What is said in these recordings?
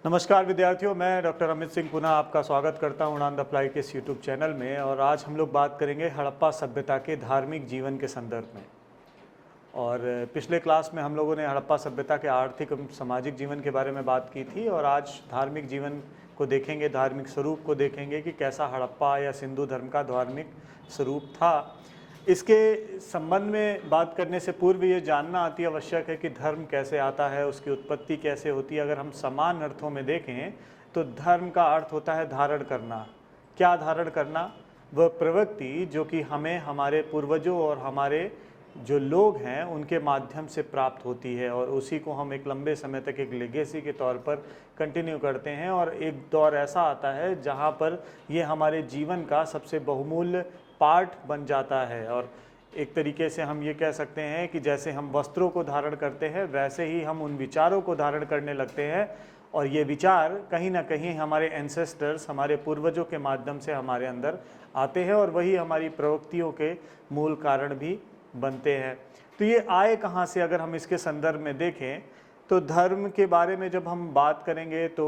नमस्कार विद्यार्थियों, मैं डॉक्टर अमित सिंह पुनः आपका स्वागत करता हूं उड़ान द फ्लाई के इस यूट्यूब चैनल में। और आज हम लोग बात करेंगे हड़प्पा सभ्यता के धार्मिक जीवन के संदर्भ में। और पिछले क्लास में हम लोगों ने हड़प्पा सभ्यता के आर्थिक एवं सामाजिक जीवन के बारे में बात की थी, और आज धार्मिक जीवन को देखेंगे, धार्मिक स्वरूप को देखेंगे कि कैसा हड़प्पा या सिंधु धर्म का धार्मिक स्वरूप था। इसके संबंध में बात करने से पूर्व ये जानना अति आवश्यक है कि धर्म कैसे आता है, उसकी उत्पत्ति कैसे होती है। अगर हम समान अर्थों में देखें तो धर्म का अर्थ होता है धारण करना। क्या धारण करना? वह प्रवृत्ति जो कि हमें हमारे पूर्वजों और हमारे जो लोग हैं उनके माध्यम से प्राप्त होती है, और उसी को हम एक लंबे समय तक एक लेगेसी के तौर पर कंटिन्यू करते हैं। और एक दौर ऐसा आता है जहाँ पर ये हमारे जीवन का सबसे बहुमूल्य पार्ट बन जाता है। और एक तरीके से हम ये कह सकते हैं कि जैसे हम वस्त्रों को धारण करते हैं, वैसे ही हम उन विचारों को धारण करने लगते हैं, और ये विचार कहीं ना कहीं हमारे एंसेस्टर्स, हमारे पूर्वजों के माध्यम से हमारे अंदर आते हैं, और वही हमारी प्रवृत्तियों के मूल कारण भी बनते हैं। तो ये आए कहाँ से? अगर हम इसके संदर्भ में देखें तो धर्म के बारे में जब हम बात करेंगे तो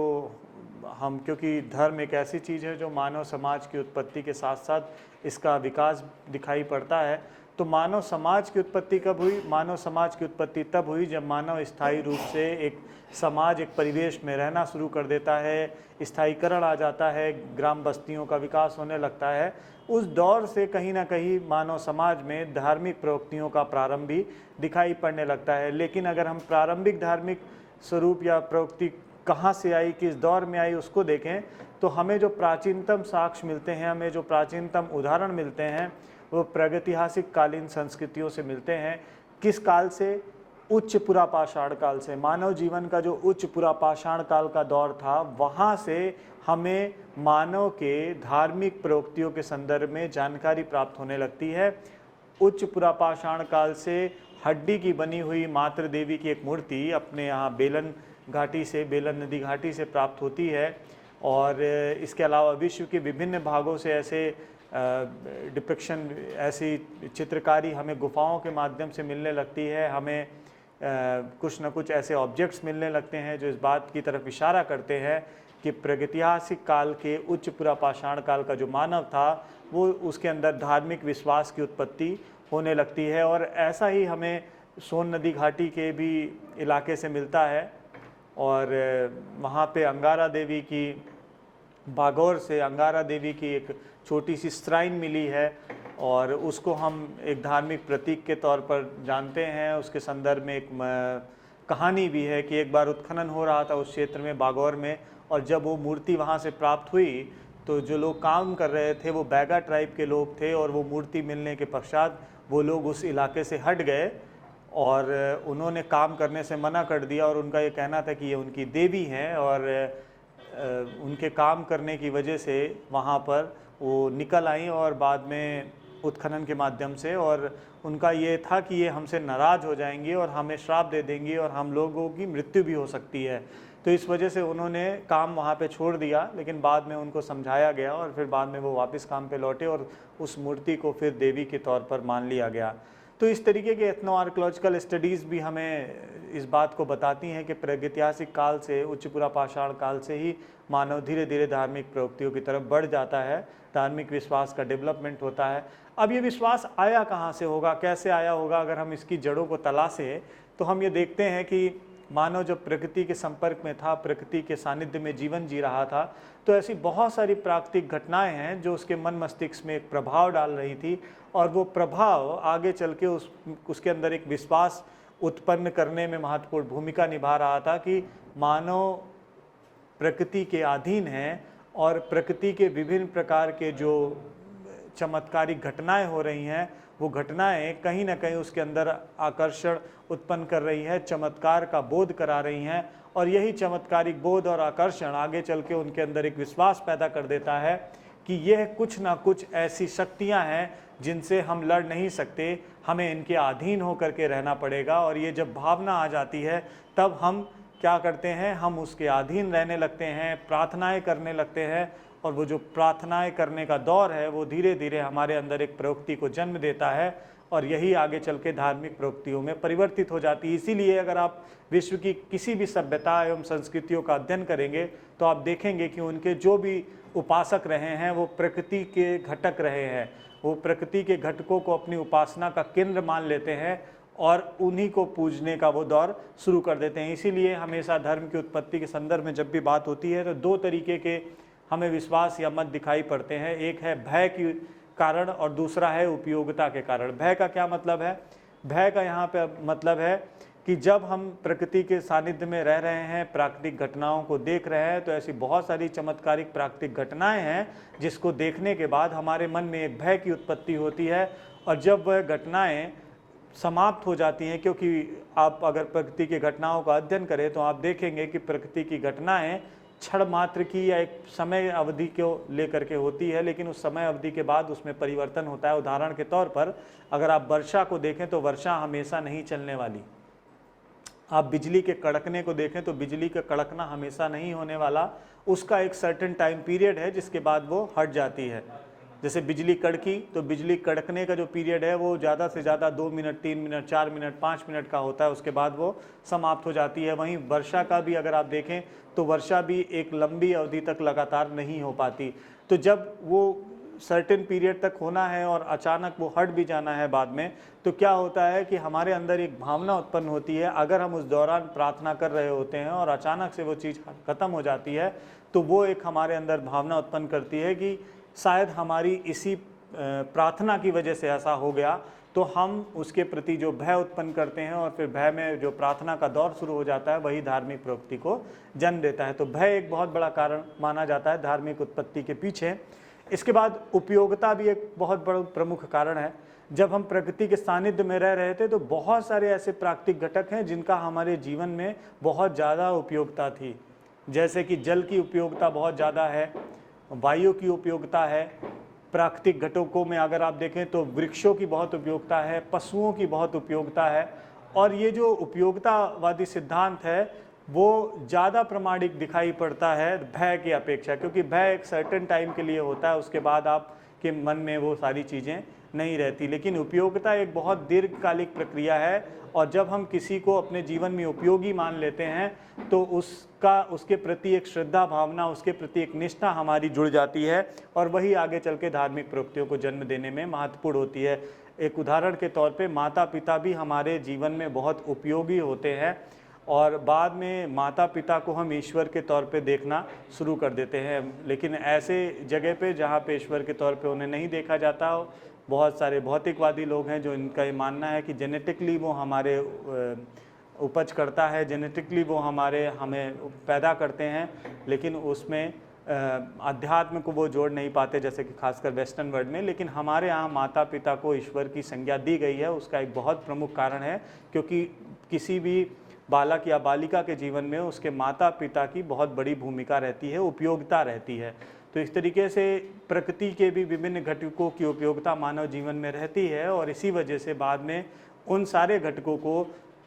हम, क्योंकि धर्म एक ऐसी चीज़ है जो मानव समाज की उत्पत्ति के साथ साथ इसका विकास दिखाई पड़ता है। तो मानव समाज की उत्पत्ति कब हुई? मानव समाज की उत्पत्ति तब हुई जब मानव स्थायी रूप से एक समाज, एक परिवेश में रहना शुरू कर देता है, स्थायीकरण आ जाता है, ग्राम बस्तियों का विकास होने लगता है। उस दौर से कहीं ना कहीं मानव समाज में धार्मिक प्रवृत्तियों का प्रारंभ भी दिखाई पड़ने लगता है। लेकिन अगर हम प्रारंभिक धार्मिक स्वरूप या प्रवृत्ति कहाँ से आई, किस दौर में आई, उसको देखें तो हमें जो प्राचीनतम साक्ष्य मिलते हैं, हमें जो प्राचीनतम उदाहरण मिलते हैं, वो प्रागैतिहासिक कालीन संस्कृतियों से मिलते हैं। किस काल से? उच्च पुरापाषाण काल से। मानव जीवन का जो उच्च पुरापाषाण काल का दौर था, वहाँ से हमें मानव के धार्मिक प्रवृत्तियों के संदर्भ में जानकारी प्राप्त होने लगती है। उच्च पुरापाषाण काल से हड्डी की बनी हुई मातृ देवी की एक मूर्ति अपने यहाँ बेलन घाटी से, बेलन नदी घाटी से प्राप्त होती है। और इसके अलावा विश्व के विभिन्न भागों से ऐसे डिपिक्शन, ऐसी चित्रकारी हमें गुफाओं के माध्यम से मिलने लगती है। हमें कुछ न कुछ ऐसे ऑब्जेक्ट्स मिलने लगते हैं जो इस बात की तरफ इशारा करते हैं कि प्रागैतिहासिक काल के उच्च पुरापाषाण काल का जो मानव था, वो उसके अंदर धार्मिक विश्वास की उत्पत्ति होने लगती है। और ऐसा ही हमें सोन नदी घाटी के भी इलाके से मिलता है। और वहाँ पे अंगारा देवी की, बागौर से अंगारा देवी की एक छोटी सी श्राइन मिली है, और उसको हम एक धार्मिक प्रतीक के तौर पर जानते हैं। उसके संदर्भ में एक कहानी भी है कि एक बार उत्खनन हो रहा था उस क्षेत्र में, बागौर में, और जब वो मूर्ति वहाँ से प्राप्त हुई तो जो लोग काम कर रहे थे वो बैगा ट्राइब के लोग थे, और वो मूर्ति मिलने के पश्चात वो लोग उस इलाके से हट गए और उन्होंने काम करने से मना कर दिया। और उनका ये कहना था कि ये उनकी देवी हैं, और उनके काम करने की वजह से वहाँ पर वो निकल आई, और बाद में उत्खनन के माध्यम से, और उनका ये था कि ये हमसे नाराज़ हो जाएंगी और हमें श्राप दे देंगी और हम लोगों की मृत्यु भी हो सकती है। तो इस वजह से उन्होंने काम वहाँ पे छोड़ दिया। लेकिन बाद में उनको समझाया गया और फिर बाद में वो वापस काम पे लौटे, और उस मूर्ति को फिर देवी के तौर पर मान लिया गया। तो इस तरीके के एथनो आर्कियोलॉजिकल स्टडीज़ भी हमें इस बात को बताती हैं कि प्रागैतिहासिक काल से, उच्च पुरापाषाण काल से ही मानव धीरे धीरे धार्मिक प्रवृत्तियों की तरफ बढ़ जाता है, धार्मिक विश्वास का डेवलपमेंट होता है। अब ये विश्वास आया कहाँ से होगा, कैसे आया होगा? अगर हम इसकी जड़ों को तलाशें तो हम ये देखते हैं कि मानव जब प्रकृति के संपर्क में था, प्रकृति के सानिध्य में जीवन जी रहा था, तो ऐसी बहुत सारी प्राकृतिक घटनाएं हैं जो उसके मन मस्तिष्क में एक प्रभाव डाल रही थी, और वो प्रभाव आगे चल के उसके अंदर एक विश्वास उत्पन्न करने में महत्वपूर्ण भूमिका निभा रहा था कि मानव प्रकृति के अधीन है, और प्रकृति के विभिन्न प्रकार के जो चमत्कारिक घटनाएं हो रही हैं, वो घटनाएं कहीं ना कहीं उसके अंदर आकर्षण उत्पन्न कर रही है, चमत्कार का बोध करा रही हैं। और यही चमत्कारिक बोध और आकर्षण आगे चल के उनके अंदर एक विश्वास पैदा कर देता है कि यह कुछ ना कुछ ऐसी शक्तियां हैं जिनसे हम लड़ नहीं सकते, हमें इनके अधीन होकर के रहना पड़ेगा। और ये जब भावना आ जाती है तब हम क्या करते हैं? हम उसके अधीन रहने लगते हैं, प्रार्थनाएं करने लगते हैं, और वो जो प्रार्थनाएं करने का दौर है वो धीरे धीरे हमारे अंदर एक प्रवृत्ति को जन्म देता है, और यही आगे चल के धार्मिक प्रवृत्तियों में परिवर्तित हो जाती है। इसीलिए अगर आप विश्व की किसी भी सभ्यता एवं संस्कृतियों का अध्ययन करेंगे तो आप देखेंगे कि उनके जो भी उपासक रहे हैं वो प्रकृति के घटक रहे हैं, वो प्रकृति के घटकों को अपनी उपासना का केंद्र मान लेते हैं और उन्हीं को पूजने का वो दौर शुरू कर देते हैं। इसीलिए हमेशा धर्म की उत्पत्ति के संदर्भ में जब भी बात होती है तो दो तरीके के हमें विश्वास या मत दिखाई पड़ते हैं। एक है भय के कारण और दूसरा है उपयोगिता के कारण। भय का क्या मतलब है? भय का यहाँ पे मतलब है कि जब हम प्रकृति के सानिध्य में रह रहे हैं, प्राकृतिक घटनाओं को देख रहे हैं, तो ऐसी बहुत सारी चमत्कारिक प्राकृतिक घटनाएं हैं जिसको देखने के बाद हमारे मन में एक भय की उत्पत्ति होती है। और जब वह घटनाएं समाप्त हो जाती हैं, क्योंकि आप अगर प्रकृति की घटनाओं का अध्ययन करें तो आप देखेंगे कि प्रकृति की घटनाएं क्षण मात्र की या एक समय अवधि को लेकर के होती है, लेकिन उस समय अवधि के बाद उसमें परिवर्तन होता है। उदाहरण के तौर पर अगर आप वर्षा को देखें तो वर्षा हमेशा नहीं चलने वाली। आप बिजली के कड़कने को देखें तो बिजली का कड़कना हमेशा नहीं होने वाला, उसका एक सर्टेन टाइम पीरियड है जिसके बाद वो हट जाती है। जैसे बिजली कड़की तो बिजली कड़कने का जो पीरियड है वो ज़्यादा से ज़्यादा 2 मिनट, 3 मिनट, 4 मिनट, 5 मिनट का होता है, उसके बाद वो समाप्त हो जाती है। वहीं वर्षा का भी अगर आप देखें तो वर्षा भी एक लंबी अवधि तक लगातार नहीं हो पाती। तो जब वो सर्टेन पीरियड तक होना है और अचानक वो हट भी जाना है बाद में, तो क्या होता है कि हमारे अंदर एक भावना उत्पन्न होती है। अगर हम उस दौरान प्रार्थना कर रहे होते हैं और अचानक से वो चीज़ ख़त्म हो जाती है तो वो एक हमारे अंदर भावना उत्पन्न करती है कि शायद हमारी इसी प्रार्थना की वजह से ऐसा हो गया। तो हम उसके प्रति जो भय उत्पन्न करते हैं और फिर भय में जो प्रार्थना का दौर शुरू हो जाता है वही धार्मिक प्रवृत्ति को जन्म देता है। तो भय एक बहुत बड़ा कारण माना जाता है धार्मिक उत्पत्ति के पीछे। इसके बाद उपयोगिता भी एक बहुत बड़ा प्रमुख कारण है। जब हम प्रकृति के सानिध्य में रह रहे थे तो बहुत सारे ऐसे प्राकृतिक घटक हैं जिनका हमारे जीवन में बहुत ज़्यादा उपयोगिता थी। जैसे कि जल की उपयोगिता बहुत ज़्यादा है, वायु की उपयोगिता है, प्राकृतिक घटकों में अगर आप देखें तो वृक्षों की बहुत उपयोगिता है, पशुओं की बहुत उपयोगिता है। और ये जो उपयोगितावादी सिद्धांत है वो ज़्यादा प्रामाणिक दिखाई पड़ता है भय की अपेक्षा, क्योंकि भय एक सर्टेन टाइम के लिए होता है, उसके बाद आपके मन में वो सारी चीज़ें नहीं रहती। लेकिन उपयोगिता एक बहुत दीर्घकालिक प्रक्रिया है और जब हम किसी को अपने जीवन में उपयोगी मान लेते हैं तो उसके प्रति एक श्रद्धा भावना, उसके प्रति एक निष्ठा हमारी जुड़ जाती है और वही आगे चल के धार्मिक प्रवृत्तियों को जन्म देने में महत्वपूर्ण होती है। एक उदाहरण के तौर पे माता पिता भी हमारे जीवन में बहुत उपयोगी होते हैं और बाद में माता पिता को हम ईश्वर के तौर पे देखना शुरू कर देते हैं। लेकिन ऐसे जगह पे जहाँ पे ईश्वर के तौर पे उन्हें नहीं देखा जाता, बहुत सारे भौतिकवादी लोग हैं जो इनका ये मानना है कि जेनेटिकली वो हमारे उपज करता है, जेनेटिकली वो हमें पैदा करते हैं, लेकिन उसमें अध्यात्म को वो जोड़ नहीं पाते, जैसे कि खासकर वेस्टर्न वर्ल्ड में। लेकिन हमारे यहाँ माता पिता को ईश्वर की संज्ञा दी गई है, उसका एक बहुत प्रमुख कारण है क्योंकि किसी भी बालक या बालिका के जीवन में उसके माता पिता की बहुत बड़ी भूमिका रहती है, उपयोगिता रहती है। तो इस तरीके से प्रकृति के भी विभिन्न घटकों की उपयोगिता मानव जीवन में रहती है और इसी वजह से बाद में उन सारे घटकों को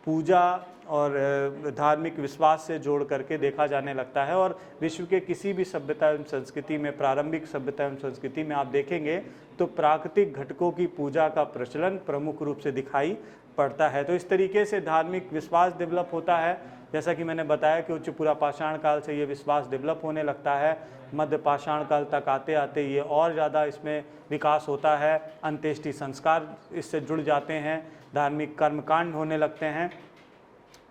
पूजा और धार्मिक विश्वास से जोड़ करके देखा जाने लगता है। और विश्व के किसी भी सभ्यता एवं संस्कृति में, प्रारंभिक सभ्यता एवं संस्कृति में आप देखेंगे तो प्राकृतिक घटकों की पूजा का प्रचलन प्रमुख रूप से दिखाई पड़ता है। तो इस तरीके से धार्मिक विश्वास डेवलप होता है। जैसा कि मैंने बताया कि उच्च पूरा पाषाण काल से ये विश्वास डेवलप होने लगता है, मध्य पाषाण काल तक आते आते ये और ज़्यादा इसमें विकास होता है, अंत्येष्टि संस्कार इससे जुड़ जाते हैं, धार्मिक कर्मकांड होने लगते हैं।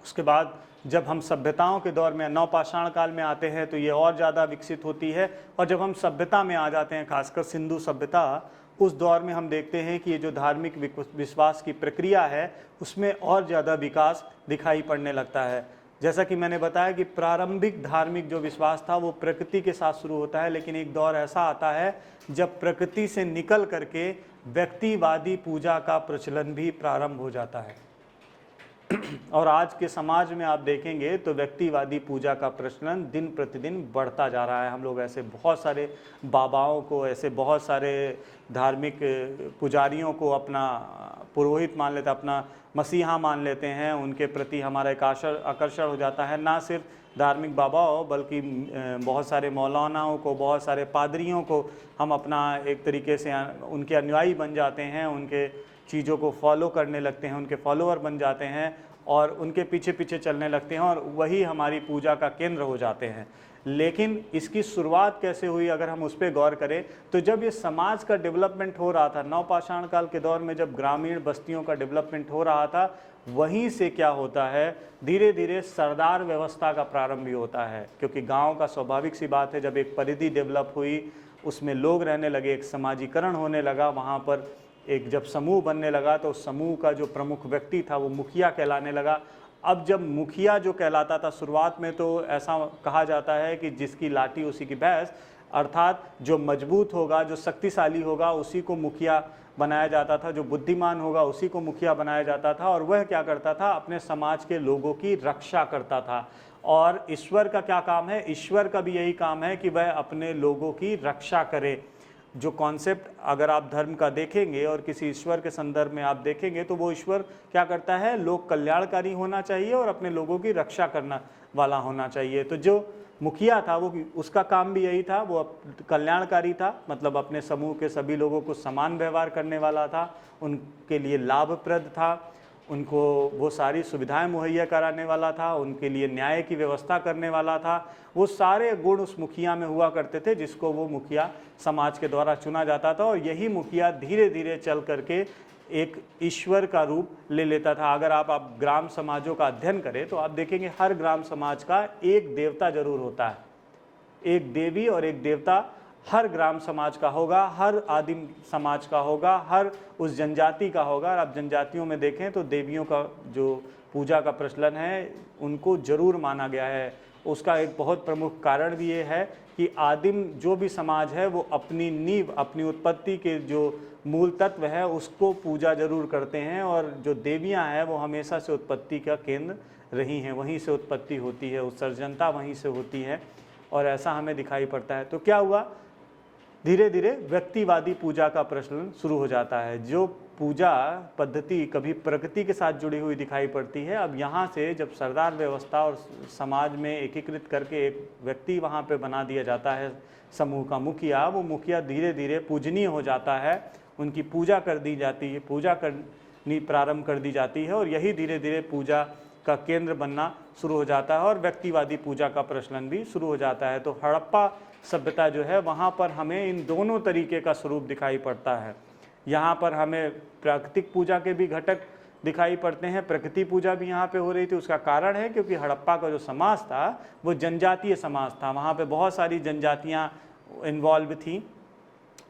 उसके बाद जब हम सभ्यताओं के दौर में नवपाषाण काल में आते हैं तो ये और ज़्यादा विकसित होती है और जब हम सभ्यता में आ जाते हैं, खासकर सिंधु सभ्यता, उस दौर में हम देखते हैं कि ये जो धार्मिक विश्वास की प्रक्रिया है उसमें और ज़्यादा विकास दिखाई पड़ने लगता है। जैसा कि मैंने बताया कि प्रारंभिक धार्मिक जो विश्वास था वो प्रकृति के साथ शुरू होता है, लेकिन एक दौर ऐसा आता है जब प्रकृति से निकल करके व्यक्तिवादी पूजा का प्रचलन भी प्रारंभ हो जाता है। और आज के समाज में आप देखेंगे तो व्यक्तिवादी पूजा का प्रचलन दिन प्रतिदिन बढ़ता जा रहा है। हम लोग ऐसे बहुत सारे बाबाओं को, ऐसे बहुत सारे धार्मिक पुजारियों को अपना पुरोहित मान लेते, अपना मसीहा मान लेते हैं, उनके प्रति हमारा एक आकर्षण हो जाता है। ना सिर्फ धार्मिक बाबाओं बल्कि बहुत सारे मौलानाओं को, बहुत सारे पादरियों को हम अपना एक तरीके से उनके अनुयायी बन जाते हैं, उनके चीज़ों को फॉलो करने लगते हैं, उनके फॉलोअर बन जाते हैं और उनके पीछे पीछे चलने लगते हैं और वही हमारी पूजा का केंद्र हो जाते हैं। लेकिन इसकी शुरुआत कैसे हुई अगर हम उस पर गौर करें तो जब ये समाज का डेवलपमेंट हो रहा था, नवपाषाण काल के दौर में जब ग्रामीण बस्तियों का डेवलपमेंट हो रहा था, वहीं से क्या होता है, धीरे धीरे सरदार व्यवस्था का प्रारंभ भी होता है। क्योंकि गांव का स्वाभाविक सी बात है, जब एक परिधि डेवलप हुई, उसमें लोग रहने लगे, एक समाजीकरण होने लगा, वहाँ पर एक जब समूह बनने लगा तो उस समूह का जो प्रमुख व्यक्ति था वो मुखिया कहलाने लगा। अब जब मुखिया जो कहलाता था, शुरुआत में तो ऐसा कहा जाता है कि जिसकी लाठी उसी की भैंस, अर्थात जो मजबूत होगा, जो शक्तिशाली होगा, उसी को मुखिया बनाया जाता था, जो बुद्धिमान होगा उसी को मुखिया बनाया जाता था। और वह क्या करता था, अपने समाज के लोगों की रक्षा करता था। और ईश्वर का क्या काम है, ईश्वर का भी यही काम है कि वह अपने लोगों की रक्षा करे। जो कॉन्सेप्ट अगर आप धर्म का देखेंगे और किसी ईश्वर के संदर्भ में आप देखेंगे तो वो ईश्वर क्या करता है, लोक कल्याणकारी होना चाहिए और अपने लोगों की रक्षा करना वाला होना चाहिए। तो जो मुखिया था वो उसका काम भी यही था, वो कल्याणकारी था, मतलब अपने समूह के सभी लोगों को समान व्यवहार करने वाला था, उनके लिए लाभप्रद था, उनको वो सारी सुविधाएं मुहैया कराने वाला था, उनके लिए न्याय की व्यवस्था करने वाला था। वो सारे गुण उस मुखिया में हुआ करते थे जिसको वो मुखिया समाज के द्वारा चुना जाता था। और यही मुखिया धीरे धीरे चल करके एक ईश्वर का रूप ले लेता था। अगर आप ग्राम समाजों का अध्ययन करें तो आप देखेंगे हर ग्राम समाज का एक देवता जरूर होता है, एक देवी और एक देवता हर ग्राम समाज का होगा, हर आदिम समाज का होगा, हर उस जनजाति का होगा। और आप जनजातियों में देखें तो देवियों का जो पूजा का प्रचलन है उनको जरूर माना गया है। उसका एक बहुत प्रमुख कारण भी ये है कि आदिम जो भी समाज है वो अपनी नींव, अपनी उत्पत्ति के जो मूल तत्व है उसको पूजा जरूर करते हैं। और जो देवियां हैं वो हमेशा से उत्पत्ति का केंद्र रही हैं, वहीं से उत्पत्ति होती है, उत्सर्जनता वहीं से होती है और ऐसा हमें दिखाई पड़ता है। तो क्या हुआ, धीरे धीरे व्यक्तिवादी पूजा का प्रचलन शुरू हो जाता है। जो पूजा पद्धति कभी प्रकृति के साथ जुड़ी हुई दिखाई पड़ती है, अब यहाँ से जब सरदार व्यवस्था और समाज में एकीकृत करके एक व्यक्ति वहाँ पे बना दिया जाता है समूह का मुखिया, वो मुखिया धीरे धीरे पूजनीय हो जाता है, उनकी पूजा कर दी जाती है, पूजा करनी प्रारंभ कर दी जाती है और यही धीरे धीरे पूजा का केंद्र बनना शुरू हो जाता है और व्यक्तिवादी पूजा का प्रचलन भी शुरू हो जाता है। तो हड़प्पा सभ्यता जो है वहाँ पर हमें इन दोनों तरीके का स्वरूप दिखाई पड़ता है। यहाँ पर हमें प्राकृतिक पूजा के भी घटक दिखाई पड़ते हैं, प्रकृति पूजा भी यहाँ पे हो रही थी। उसका कारण है क्योंकि हड़प्पा का जो समाज था वो जनजातीय समाज था, वहाँ पे बहुत सारी जनजातियाँ इन्वॉल्व थी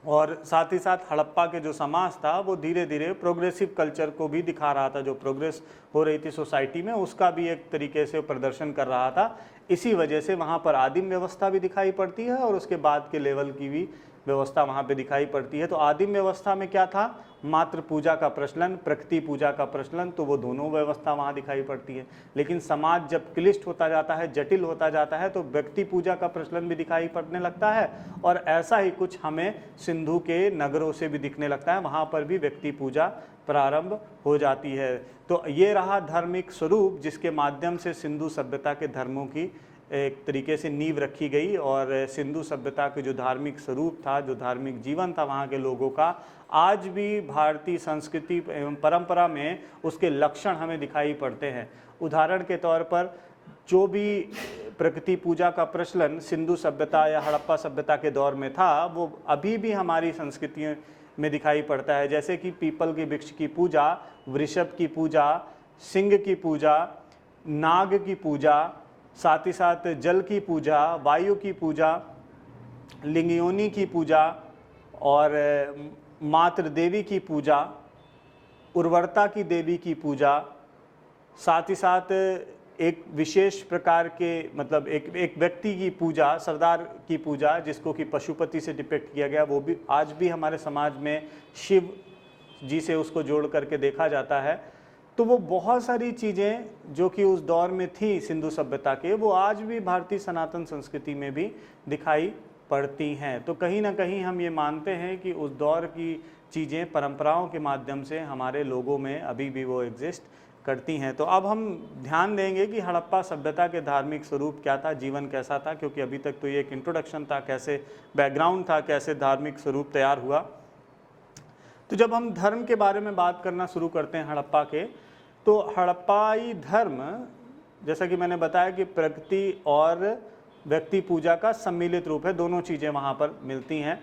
और साथ ही साथ हड़प्पा के जो समाज था वो धीरे धीरे प्रोग्रेसिव कल्चर को भी दिखा रहा था। जो प्रोग्रेस हो रही थी सोसाइटी में उसका भी एक तरीके से प्रदर्शन कर रहा था। इसी वजह से वहाँ पर आदिम व्यवस्था भी दिखाई पड़ती है और उसके बाद के लेवल की भी व्यवस्था वहाँ पे दिखाई पड़ती है। तो आदिम व्यवस्था में क्या था, मात्र पूजा का प्रचलन, प्रकृति पूजा का प्रचलन, तो वो दोनों व्यवस्था वहाँ दिखाई पड़ती है। लेकिन समाज जब क्लिष्ट होता जाता है, जटिल होता जाता है, तो व्यक्ति पूजा का प्रचलन भी दिखाई पड़ने लगता है और ऐसा ही कुछ हमें सिंधु के नगरों से भी दिखने लगता है, वहाँ पर भी व्यक्ति पूजा प्रारंभ हो जाती है। तो ये रहा धार्मिक स्वरूप जिसके माध्यम से सिंधु सभ्यता के धर्मों की एक तरीके से नींव रखी गई और सिंधु सभ्यता के जो धार्मिक स्वरूप था, जो धार्मिक जीवन था वहाँ के लोगों का, आज भी भारतीय संस्कृति एवं परंपरा में उसके लक्षण हमें दिखाई पड़ते हैं। उदाहरण के तौर पर जो भी प्रकृति पूजा का प्रचलन सिंधु सभ्यता या हड़प्पा सभ्यता के दौर में था वो अभी भी हमारी संस्कृतियों में दिखाई पड़ता है। जैसे कि पीपल के वृक्ष की पूजा, वृषभ की पूजा, सिंह की पूजा, नाग की पूजा, साथ ही साथ जल की पूजा, वायु की पूजा, लिंगयोनी की पूजा और मातृ देवी की पूजा, उर्वरता की देवी की पूजा, साथ ही साथ एक विशेष प्रकार के मतलब एक व्यक्ति की पूजा, सरदार की पूजा जिसको कि पशुपति से डिपिक्ट किया गया, वो भी आज भी हमारे समाज में शिव जी से उसको जोड़ करके देखा जाता है। तो वो बहुत सारी चीज़ें जो कि उस दौर में थी सिंधु सभ्यता के, वो आज भी भारतीय सनातन संस्कृति में भी दिखाई पड़ती हैं। तो कहीं ना कहीं हम ये मानते हैं कि उस दौर की चीज़ें परंपराओं के माध्यम से हमारे लोगों में अभी भी वो एग्जिस्ट करती हैं। तो अब हम ध्यान देंगे कि हड़प्पा सभ्यता के धार्मिक स्वरूप क्या था, जीवन कैसा था, क्योंकि अभी तक तो ये एक इंट्रोडक्शन था, कैसे बैकग्राउंड था, कैसे धार्मिक स्वरूप तैयार हुआ। तो जब हम धर्म के बारे में बात करना शुरू करते हैं हड़प्पा के, तो हड़प्पाई धर्म, जैसा कि मैंने बताया कि प्रकृति और व्यक्ति पूजा का सम्मिलित रूप है, दोनों चीज़ें वहाँ पर मिलती हैं।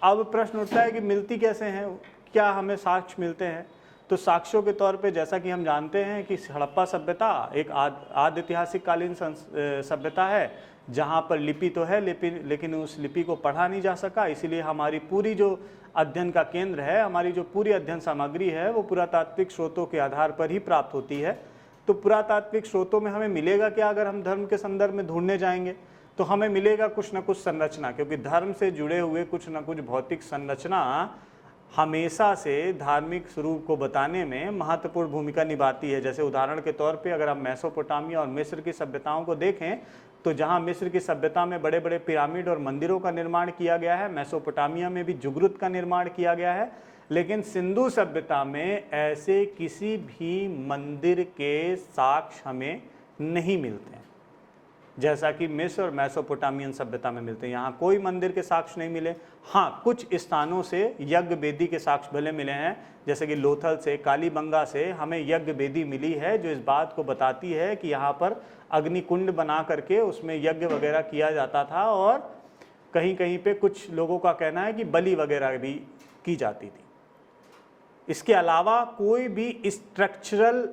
अब प्रश्न उठता है कि मिलती कैसे हैं, क्या हमें साक्ष्य मिलते हैं? तो साक्ष्यों के तौर पे जैसा कि हम जानते हैं कि हड़प्पा सभ्यता एक आदि ऐतिहासिक कालीन सभ्यता है, जहाँ पर लिपि तो है लेकिन उस लिपि को पढ़ा नहीं जा सका। इसीलिए हमारी पूरी जो अध्ययन का केंद्र है, हमारी जो पूरी अध्ययन सामग्री है, वो पुरातात्विक स्रोतों के आधार पर ही प्राप्त होती है। तो पुरातात्विक स्रोतों में हमें मिलेगा क्या? अगर हम धर्म के संदर्भ में ढूंढने जाएंगे तो हमें मिलेगा कुछ न कुछ संरचना, क्योंकि धर्म से जुड़े हुए कुछ न कुछ भौतिक संरचना हमेशा से धार्मिक स्वरूप को बताने में महत्वपूर्ण भूमिका निभाती है। जैसे उदाहरण के तौर पे अगर हम मेसोपोटामिया और मिस्र की सभ्यताओं को देखें, तो जहाँ मिस्र की सभ्यता में बड़े बड़े पिरामिड और मंदिरों का निर्माण किया गया है, मेसोपोटामिया में भी जुगरुत का निर्माण किया गया है, लेकिन सिंधु सभ्यता में ऐसे किसी भी मंदिर के साक्ष्य हमें नहीं मिलते हैं जैसा कि मिस्र और मेसोपोटामियन सभ्यता में मिलते हैं। यहाँ कोई मंदिर के साक्ष्य नहीं मिले। हाँ, कुछ स्थानों से यज्ञ वेदी के साक्ष्य भले मिले हैं, जैसे कि लोथल से, कालीबंगा से हमें यज्ञ वेदी मिली है, जो इस बात को बताती है कि यहाँ पर अग्निकुंड बना करके उसमें यज्ञ वगैरह किया जाता था, और कहीं कहीं पे कुछ लोगों का कहना है कि बलि वगैरह भी की जाती थी। इसके अलावा कोई भी स्ट्रक्चरल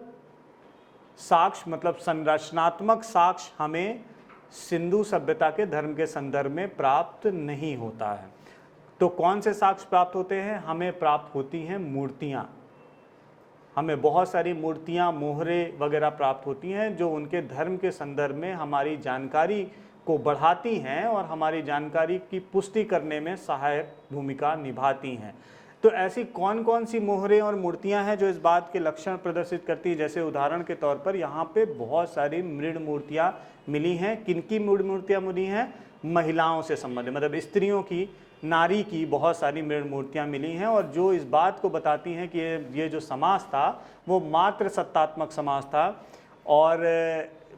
साक्ष्य, मतलब संरचनात्मक साक्ष्य, हमें सिंधु सभ्यता के धर्म के संदर्भ में प्राप्त नहीं होता है। तो कौन से साक्ष्य प्राप्त होते हैं? हमें प्राप्त होती हैं मूर्तियाँ। हमें बहुत सारी मूर्तियाँ, मोहरे वगैरह प्राप्त होती हैं, जो उनके धर्म के संदर्भ में हमारी जानकारी को बढ़ाती हैं और हमारी जानकारी की पुष्टि करने में सहायक भूमिका निभाती हैं। तो ऐसी कौन कौन सी मोहरें और मूर्तियां हैं जो इस बात के लक्षण प्रदर्शित करती है? जैसे उदाहरण के तौर पर यहाँ पे बहुत सारी मृण मूर्तियां मिली हैं। किनकी मृण मूर्तियां मिली हैं? महिलाओं से संबंधित, मतलब स्त्रियों की, नारी की बहुत सारी मृण मूर्तियां मिली हैं, और जो इस बात को बताती हैं कि ये जो समाज था वो मात्र सत्तात्मक समाज था। और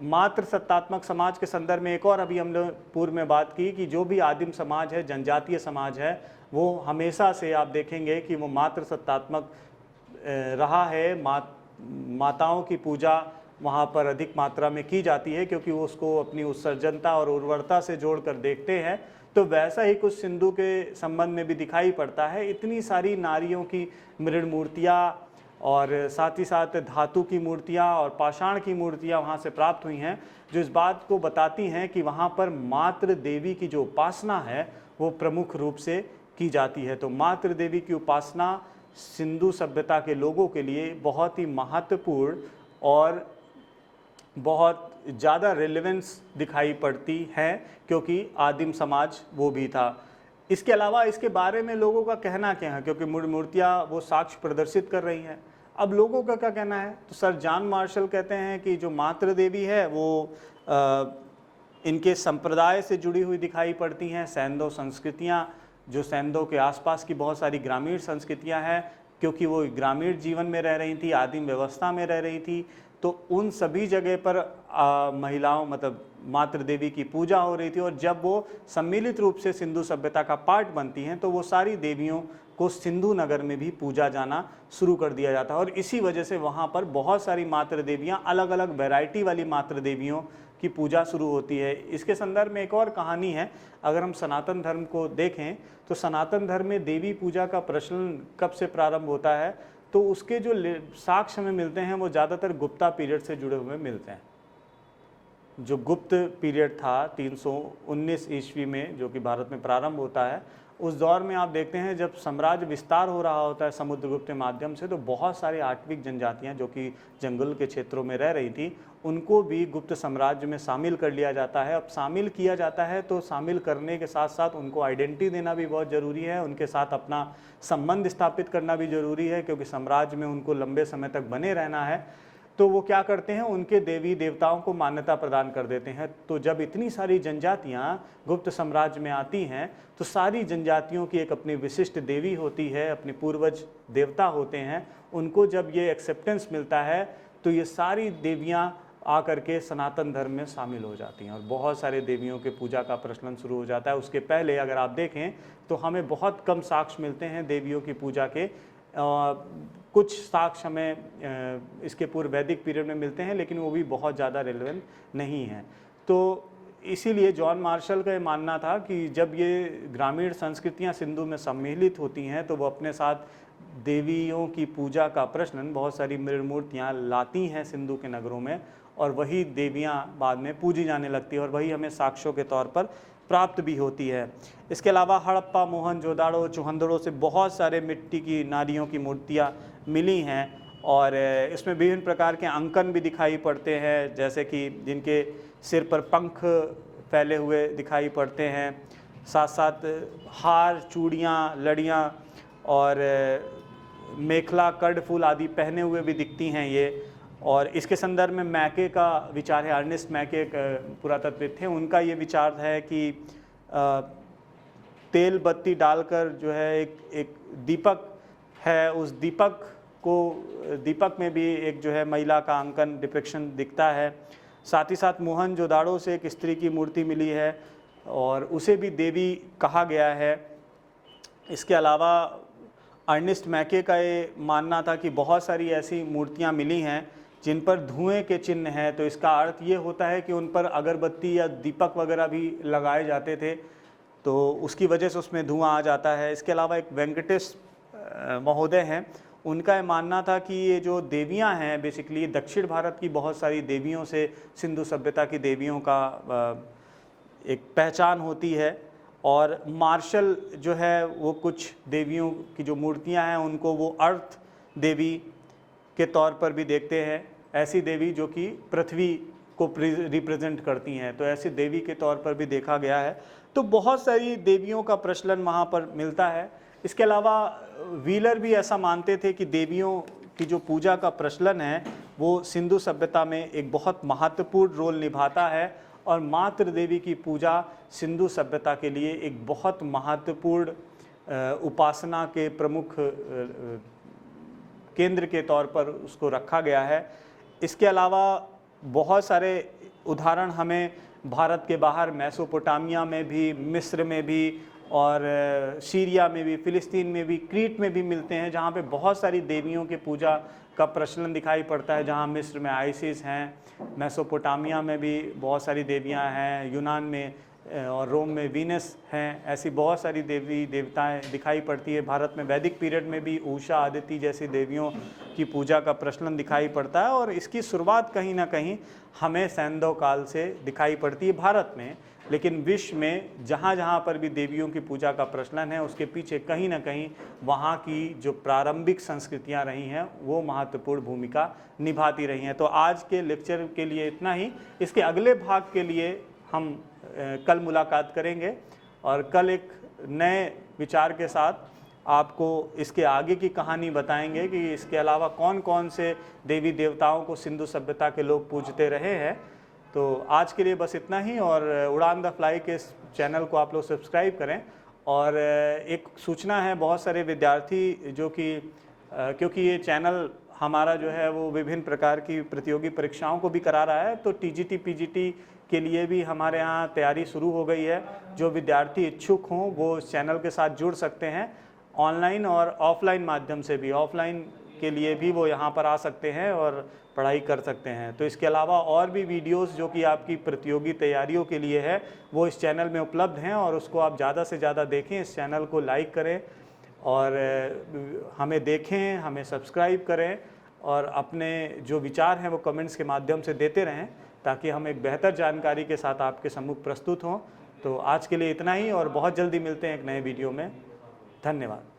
मात्र सत्तात्मक समाज के संदर्भ में एक और अभी हम लोग पूर्व में बात की कि जो भी आदिम समाज है, जनजातीय समाज है, वो हमेशा से आप देखेंगे कि वो मात्र सत्तात्मक रहा है। माताओं की पूजा वहाँ पर अधिक मात्रा में की जाती है, क्योंकि वो उसको अपनी उत्सर्जनता और उर्वरता से जोड़कर देखते हैं। तो वैसा ही कुछ सिंधु के संबंध में भी दिखाई पड़ता है। इतनी सारी नारियों की मृण मूर्तियाँ और साथ ही साथ धातु की मूर्तियाँ और पाषाण की मूर्तियाँ वहाँ से प्राप्त हुई हैं, जो इस बात को बताती हैं कि वहाँ पर मातृ देवी की जो उपासना है वो प्रमुख रूप से की जाती है। तो मातृ देवी की उपासना सिंधु सभ्यता के लोगों के लिए बहुत ही महत्वपूर्ण और बहुत ज़्यादा रेलेवेंस दिखाई पड़ती है, क्योंकि आदिम समाज वो भी था। इसके अलावा इसके बारे में लोगों का कहना क्या है? क्योंकि मूर्तियाँ वो साक्ष्य प्रदर्शित कर रही हैं, अब लोगों का क्या कहना है? तो सर जॉन मार्शल कहते हैं कि जो मातृ देवी है वो इनके संप्रदाय से जुड़ी हुई दिखाई पड़ती हैं। सैंधव संस्कृतियाँ, जो सैंधव के आसपास की बहुत सारी ग्रामीण संस्कृतियाँ हैं, क्योंकि वो ग्रामीण जीवन में रह रही थी, आदिम व्यवस्था में रह रही थी, तो उन सभी जगह पर महिलाओं, मतलब मातृ देवी की पूजा हो रही थी। और जब वो सम्मिलित रूप से सिंधु सभ्यता का पार्ट बनती हैं, तो वो सारी देवियों को सिंधु नगर में भी पूजा जाना शुरू कर दिया जाता है। और इसी वजह से वहाँ पर बहुत सारी मातृ देवियाँ, अलग अलग वैरायटी वाली मातृ देवियों की पूजा शुरू होती है। इसके संदर्भ में एक और कहानी है। अगर हम सनातन धर्म को देखें तो सनातन धर्म में देवी पूजा का प्रचलन कब से प्रारंभ होता है? तो उसके जो साक्ष्य हमें मिलते हैं वो ज़्यादातर गुप्ता पीरियड से जुड़े हुए मिलते हैं। जो गुप्त पीरियड था 319 ईस्वी में, जो कि भारत में प्रारंभ होता है, उस दौर में आप देखते हैं जब साम्राज्य विस्तार हो रहा होता है समुद्रगुप्त के माध्यम से, तो बहुत सारी आठविक जनजातियां जो कि जंगल के क्षेत्रों में रह रही थी, उनको भी गुप्त साम्राज्य में शामिल कर लिया जाता है। अब शामिल किया जाता है तो शामिल करने के साथ साथ उनको आइडेंटिटी देना भी बहुत ज़रूरी है, उनके साथ अपना संबंध स्थापित करना भी ज़रूरी है, क्योंकि साम्राज्य में उनको लंबे समय तक बने रहना है। तो वो क्या करते हैं, उनके देवी देवताओं को मान्यता प्रदान कर देते हैं। तो जब इतनी सारी जनजातियां गुप्त साम्राज्य में आती हैं, तो सारी जनजातियों की एक अपनी विशिष्ट देवी होती है, अपने पूर्वज देवता होते हैं। उनको जब ये एक्सेप्टेंस मिलता है तो ये सारी देवियां आकर के सनातन धर्म में शामिल हो जाती हैं और बहुत सारे देवियों के पूजा का प्रचलन शुरू हो जाता है। उसके पहले अगर आप देखें तो हमें बहुत कम साक्ष्य मिलते हैं देवियों की पूजा के। कुछ साक्ष्य हमें इसके पूर्व वैदिक पीरियड में मिलते हैं, लेकिन वो भी बहुत ज़्यादा रेलेवेंट नहीं हैं। तो इसीलिए जॉन मार्शल का ये मानना था कि जब ये ग्रामीण संस्कृतियाँ सिंधु में सम्मिलित होती हैं तो वो अपने साथ देवियों की पूजा का प्रचलन, बहुत सारी मृग मूर्तियाँ लाती हैं सिंधु के नगरों में, और वही देवियाँ बाद में पूजी जाने लगती है और वही हमें साक्ष्यों के तौर पर प्राप्त भी होती है। इसके अलावा हड़प्पा, मोहनजोदाड़ो, चुहंदड़ो से बहुत सारे मिट्टी की नारियों की मूर्तियाँ मिली हैं और इसमें विभिन्न प्रकार के अंकन भी दिखाई पड़ते हैं, जैसे कि जिनके सिर पर पंख फैले हुए दिखाई पड़ते हैं, साथ साथ हार, चूड़ियाँ, लड़ियाँ और मेखला, कर्णफूल आदि पहने हुए भी दिखती हैं ये। और इसके संदर्भ में मैके का विचार है, अर्नेस्ट मैके पुरातत्वविद थे, उनका ये विचार है कि तेल बत्ती डालकर जो है एक दीपक है, उस दीपक में भी एक जो है महिला का अंकन, डिपिक्शन दिखता है। साथ ही साथ मोहनजोदाड़ो से एक स्त्री की मूर्ति मिली है और उसे भी देवी कहा गया है। इसके अलावा अर्नेस्ट मैके का ये मानना था कि बहुत सारी ऐसी मूर्तियाँ मिली हैं जिन पर धुएं के चिन्ह हैं, तो इसका अर्थ ये होता है कि उन पर अगरबत्ती या दीपक वगैरह भी लगाए जाते थे, तो उसकी वजह से उसमें धुआं आ जाता है। इसके अलावा एक वेंकटेश महोदय हैं, उनका ये मानना था कि ये जो देवियां हैं बेसिकली दक्षिण भारत की बहुत सारी देवियों से सिंधु सभ्यता की देवियों का एक पहचान होती है। और मार्शल जो है वो कुछ देवियों की जो मूर्तियां हैं उनको वो अर्थ देवी के तौर पर भी देखते हैं, ऐसी देवी जो कि पृथ्वी को रिप्रेजेंट करती हैं, तो ऐसी देवी के तौर पर भी देखा गया है। तो बहुत सारी देवियों का प्रचलन वहाँ पर मिलता है। इसके अलावा व्हीलर भी ऐसा मानते थे कि देवियों की जो पूजा का प्रचलन है वो सिंधु सभ्यता में एक बहुत महत्वपूर्ण रोल निभाता है और मातृ देवी की पूजा सिंधु सभ्यता के लिए एक बहुत महत्वपूर्ण उपासना के प्रमुख केंद्र के तौर पर उसको रखा गया है। इसके अलावा बहुत सारे उदाहरण हमें भारत के बाहर मेसोपोटामिया में भी, मिस्र में भी और सीरिया में भी, फ़िलिस्तीन में भी, क्रीट में भी मिलते हैं, जहाँ पे बहुत सारी देवियों की पूजा का प्रचलन दिखाई पड़ता है। जहाँ मिस्र में आइसिस हैं, मेसोपोटामिया में भी बहुत सारी देवियाँ हैं, यूनान में और रोम में वीनस हैं, ऐसी बहुत सारी देवी देवताएं दिखाई पड़ती है। भारत में वैदिक पीरियड में भी उषा, आदिति जैसी देवियों की पूजा का प्रचलन दिखाई पड़ता है और इसकी शुरुआत कहीं ना कहीं हमें सैंधव काल से दिखाई पड़ती है भारत में, लेकिन विश्व में जहाँ जहाँ पर भी देवियों की पूजा का प्रचलन है उसके पीछे कहीं ना कहीं वहाँ की जो प्रारंभिक संस्कृतियाँ रही हैं वो महत्वपूर्ण भूमिका निभाती रही हैं। तो आज के लेक्चर के लिए इतना ही। इसके अगले भाग के लिए हम कल मुलाकात करेंगे और कल एक नए विचार के साथ आपको इसके आगे की कहानी बताएंगे कि इसके अलावा कौन कौन से देवी देवताओं को सिंधु सभ्यता के लोग पूजते रहे हैं। तो आज के लिए बस इतना ही और उड़ान द फ्लाई के चैनल को आप लोग सब्सक्राइब करें। और एक सूचना है, बहुत सारे विद्यार्थी जो कि क्योंकि ये चैनल हमारा जो है वो विभिन्न प्रकार की प्रतियोगी परीक्षाओं को भी करा रहा है, तो टीजीटी पीजीटी के लिए भी हमारे यहाँ तैयारी शुरू हो गई है। जो विद्यार्थी इच्छुक हों वो इस चैनल के साथ जुड़ सकते हैं, ऑनलाइन और ऑफलाइन माध्यम से भी। ऑफलाइन के लिए भी वो यहाँ पर आ सकते हैं और पढ़ाई कर सकते हैं। तो इसके अलावा और भी वीडियोस जो कि आपकी प्रतियोगी तैयारियों के लिए है वो इस चैनल में उपलब्ध हैं और उसको आप ज़्यादा से ज़्यादा देखें। इस चैनल को लाइक करें और हमें देखें, हमें सब्सक्राइब करें और अपने जो विचार हैं वो कमेंट्स के माध्यम से देते रहें ताकि हम एक बेहतर जानकारी के साथ आपके सम्मुख प्रस्तुत हों। तो आज के लिए इतना ही और बहुत जल्दी मिलते हैं एक नए वीडियो में। धन्यवाद।